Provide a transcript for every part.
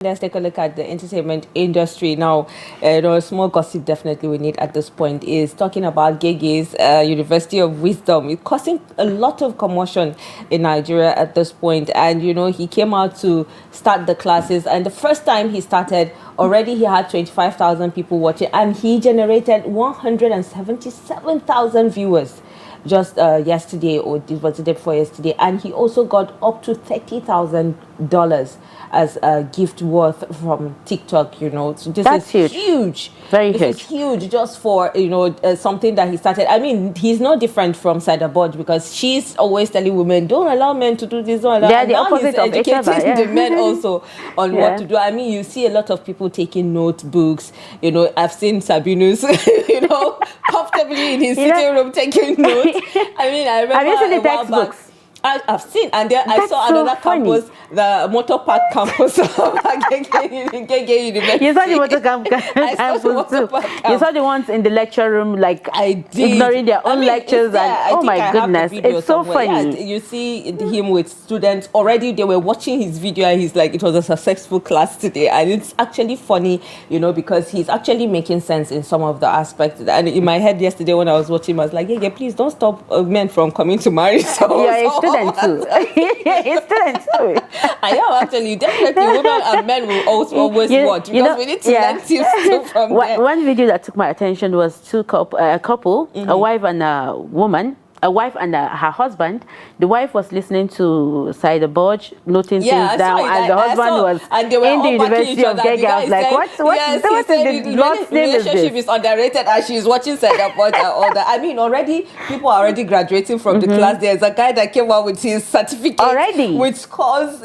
Let's take a look at the entertainment industry now. A small gossip definitely we need at this point is talking about GehGeh's University of Wisdom. It's causing a lot of commotion in Nigeria at this point. And, he came out to start the classes. And the first time he started, already he had 25,000 people watching. And he generated 177,000 viewers just yesterday, or it was the day before yesterday. And he also got up to $30,000 as a gift worth from TikTok, So That's is huge. Very huge. This is huge just for, something that he started. I mean, he's no different from Sadaboj because she's always telling women, don't allow men to do this, don't allow. They're the opposite of each other. Educating the men also on what to do. I mean, you see a lot of people taking notebooks. I've seen Sabinus, comfortably in his sitting room taking notes. I mean, I remember. Have you seen the textbooks? I've seen, and then I saw another campus, the motor park campus of GehGeh University. You saw the motor campus too. You saw the ones in the lecture room, like ignoring their own lectures, and oh my goodness, it's so funny. Yeah, you see him with students already. They were watching his video, and he's like, "It was a successful class today," and it's actually funny, because he's actually making sense in some of the aspects. And in my head yesterday when I was watching, I was like, "GehGeh, please don't stop men from coming to Marital." Yeah, student too. It's student too. I am actually. Definitely women and men will also always watch because we need to learn tips too from them. One video that took my attention was a couple, a wife and a woman. A wife and her husband. The wife was listening to Sadaboj, noting things down, and the husband was in the University of GehGeh. I was like, what is the Lord's name is this? Relationship is underrated, and she's watching Sadaboj and all that. I mean, people are already graduating from the class. There's a guy that came out with his certificate already, with scores,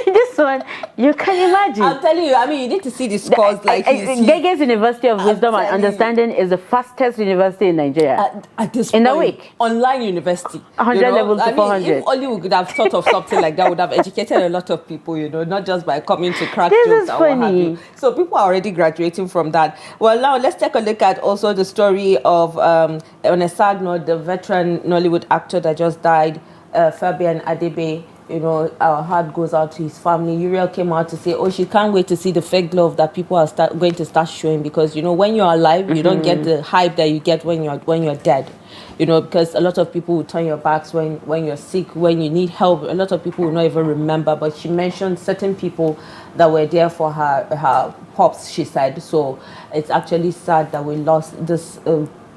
This one, you can imagine. I'm telling you, I mean, you need to see the scores. GehGeh's University of Wisdom and Understanding is the fastest university in Nigeria. At this in point, a week, online university, 100 level to 400. If only we could have thought of something like that, would have educated a lot of people, not just by coming to crack this jokes is and funny. what have you. So people are already graduating from that. Well, now let's take a look at also the story of, on a sad note, the veteran Nollywood actor that just died, Fabian Adebe. Our heart goes out to his family. Uriel came out to say, she can't wait to see the fake love that people are going to start showing because, when you're alive, you don't get the hype that you get when you're dead. Because a lot of people will turn your backs when you're sick, when you need help. A lot of people will not even remember. But she mentioned certain people that were there for her pops, she said. So it's actually sad that we lost this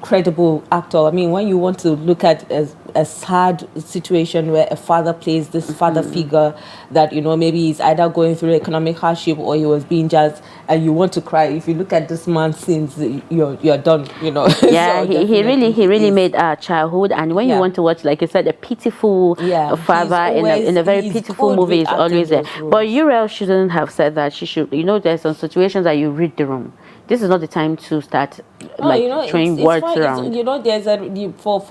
credible actor. I mean, when you want to look at a sad situation where a father plays this father figure that maybe he's either going through economic hardship or he was being judged, and you want to cry. If you look at this man's scenes, you're done. Yeah, so he really made childhood, and when you want to watch, like you said, a pitiful father in a very pitiful movie is always there. But Uriel shouldn't have said that. She should. There's some situations that you read the room. This is not the time to start throwing words around.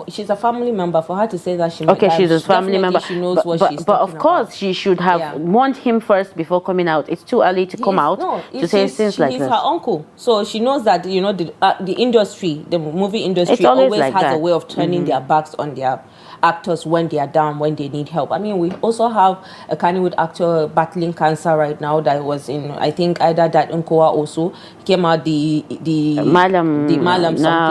She's a family member. For her to say that, she's a family member. She knows what she's But of course, she should have warned him first before coming out. It's too early to come out to say things like this. He's her uncle, so she knows that the industry, the movie industry, always has a way of turning their backs on their actors when they are down, when they need help. I mean, we also have a Kannywood actor battling cancer right now that was in, I think, either that Nkoa also came out the Malam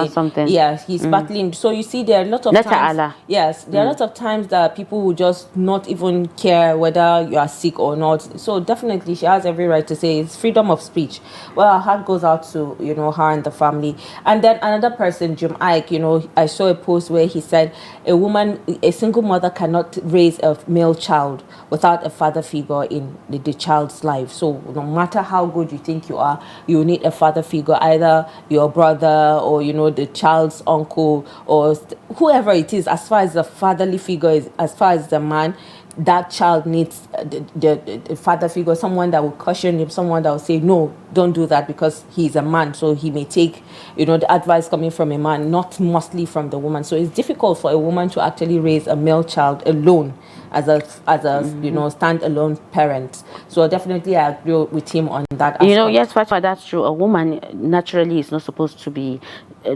something. Yes, he's battling. So you see, there are a lot of times. Yes, there are a lot of times that people will just not even care whether you are sick or not. So definitely, she has every right to say it's freedom of speech. Well, our heart goes out to her and the family. And then another person, Jim Ike. I saw a post where he said a single mother cannot raise a male child without a father figure in the child's life. So no matter how good you think you are, you need a father figure, either your brother or the child's uncle or whoever it is. As far as the fatherly figure is, as far as the man, that child needs the father figure, someone that will caution him, someone that will say, no, don't do that, because he's a man, so he may take the advice coming from a man, not mostly from the woman. So it's difficult for a woman to actually raise a male child alone as a standalone parent. So definitely I agree with him on that aspect. Yes, that's true. A woman naturally is not supposed to be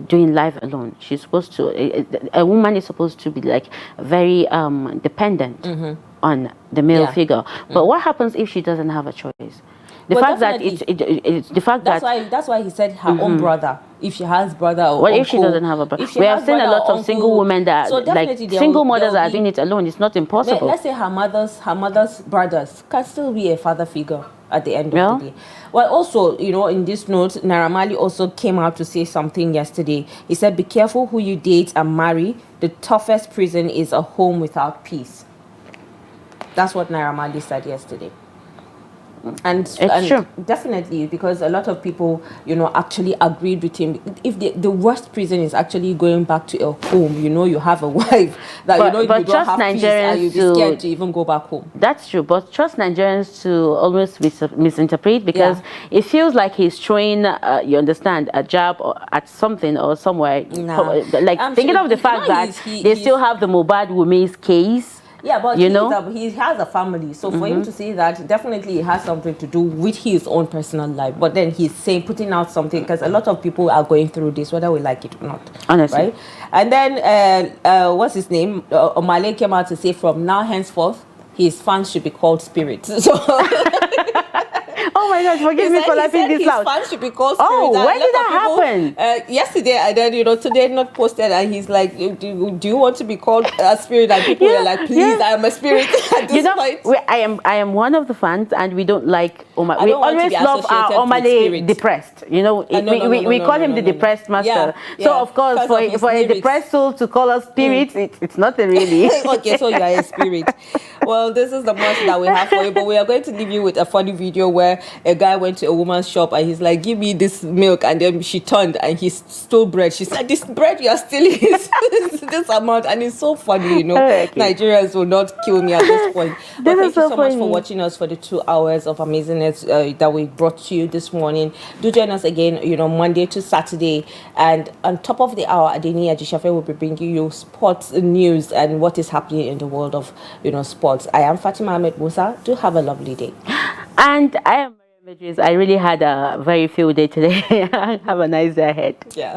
doing life alone. She's supposed to, a woman is supposed to be like very dependent. on the male figure. But what happens if she doesn't have a choice? The fact that it's the fact that's why he said her own brother. If she has brother or what uncle, if she doesn't have a brother? We have seen a lot of single women that like single mothers are doing it alone. It's not impossible. Let's say her mother's brothers can still be a father figure at the end of the day. Well, also, you know, in this note, Naira Marley also came out to say something yesterday. He said, "Be careful who you date and marry. The toughest prison is a home without peace." That's what Naira Marley said yesterday. And true. Definitely, because a lot of people, you know, actually agreed with him. If the worst prison is actually going back to a home, you know, you have a wife that you don't have peace and you'll be scared to even go back home. That's true, but trust Nigerians to almost misinterpret, because it feels like he's throwing, you understand, a jab at something or somewhere. Like thinking of the fact that they still have the Mohbad Wume's case. Yeah, but he has a family, so for him to say that, definitely it has something to do with his own personal life. But then he's putting out something, because a lot of people are going through this, whether we like it or not. Honestly. Right? And then, what's his name? Omale came out to say, from now henceforth, his fans should be called spirits. So... Oh my gosh, forgive me for laughing this out. His fans should be called spirits. Oh, when did that happen? Yesterday, and then, you know, today not posted, and he's like, do you want to be called a spirit? And people are like, please, I am a spirit at this point. I am one of the fans, and we don't like Omale. We always love our Omale depressed. You know, we call him the depressed master. So, of course, for a depressed soul to call us spirits, it's not a really. Okay, so you are a spirit. Well, this is the most that we have for you, but we are going to leave you with a funny video where a guy went to a woman's shop and he's like, give me this milk, and then she turned and he stole bread. She said, this bread you are stealing is this amount, and it's so funny, you know. Nigerians will not kill me at this point. But thank you so much for watching us for the 2 hours of amazingness that we brought to you this morning. Do join us again, you know, Monday to Saturday, and on top of the hour, Adeni Ajishafe will be bringing you sports news and what is happening in the world of, you know, sports. I am Fatima Ahmed Musa. Do have a lovely day. And I am I really had a very field day today. Have a nice day ahead. Yeah.